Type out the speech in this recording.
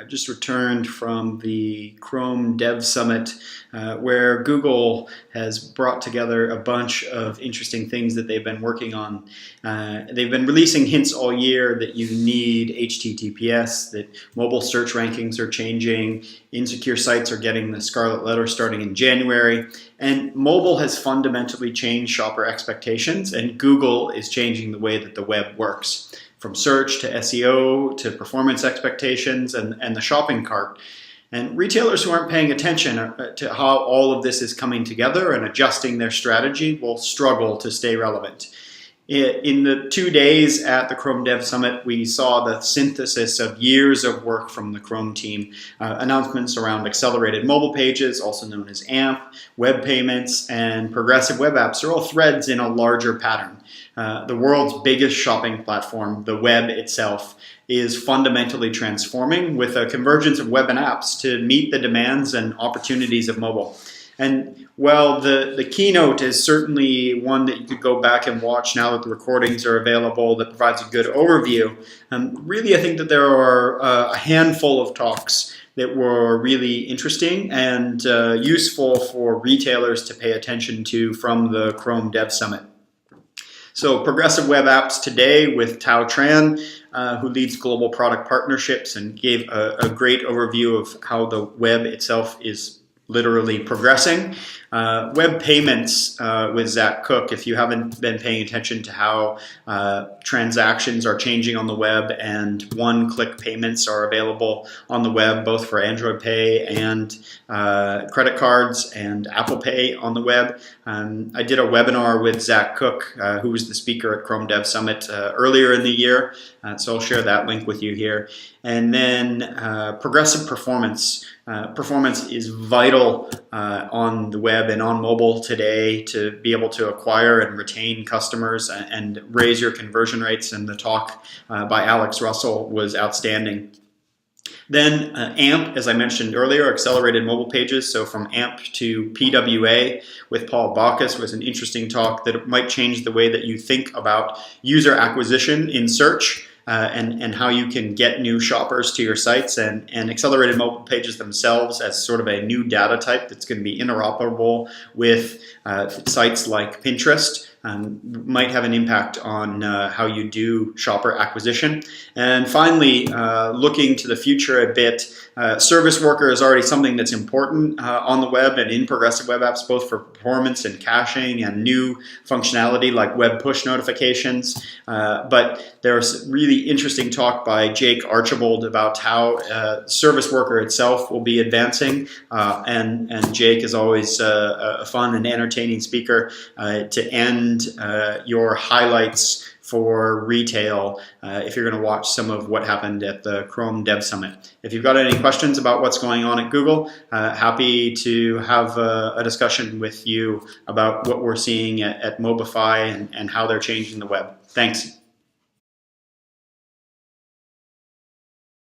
I've just returned from the Chrome Dev Summit where Google has brought together a bunch of interesting things that they've been working on. They've been releasing hints all year that you need HTTPS, that mobile search rankings are changing, insecure sites are getting the scarlet letter starting in January, and mobile has fundamentally changed shopper expectations, and Google is changing the way that the web works, from search to SEO to performance expectations and the shopping cart. And retailers who aren't paying attention to how all of this is coming together and adjusting their strategy will struggle to stay relevant. In the 2 days at the Chrome Dev Summit, we saw the synthesis of years of work from the Chrome team. Announcements around accelerated mobile pages, also known as AMP, web payments, and progressive web apps are all threads in a larger pattern. The world's biggest shopping platform, the web itself, is fundamentally transforming with a convergence of web and apps to meet the demands and opportunities of mobile. And while the keynote is certainly one that you could go back and watch now that the recordings are available, that provides a good overview, really I think that there are a handful of talks that were really interesting and useful for retailers to pay attention to from the Chrome Dev Summit. So progressive web apps today with Tao Tran, who leads global product partnerships and gave a great overview of how the web itself is literally progressing. Web payments with Zach Cook, if you haven't been paying attention to how transactions are changing on the web and one-click payments are available on the web, both for Android Pay and credit cards and Apple Pay on the web. I did a webinar with Zach Cook, who was the speaker at Chrome Dev Summit earlier in the year, so I'll share that link with you here. And then progressive performance. Performance is vital on the web and on mobile today to be able to acquire and retain customers and raise your conversion rates, and the talk by Alex Russell was outstanding. Then AMP, as I mentioned earlier, accelerated mobile pages, so from AMP to PWA with Paul Bacchus was an interesting talk that might change the way that you think about user acquisition in search. And how you can get new shoppers to your sites, and accelerated mobile pages themselves as sort of a new data type that's going to be interoperable with sites like Pinterest. Might have an impact on how you do shopper acquisition. And finally, looking to the future a bit, service worker is already something that's important on the web and in progressive web apps, both for performance and caching and new functionality like web push notifications. But there's really interesting talk by Jake Archibald about how service worker itself will be advancing. And Jake is always a fun and entertaining speaker to end your highlights for retail if you're going to watch some of what happened at the Chrome Dev Summit. If you've got any questions about what's going on at Google, happy to have a discussion with you about what we're seeing at Mobify and how they're changing the web. Thanks.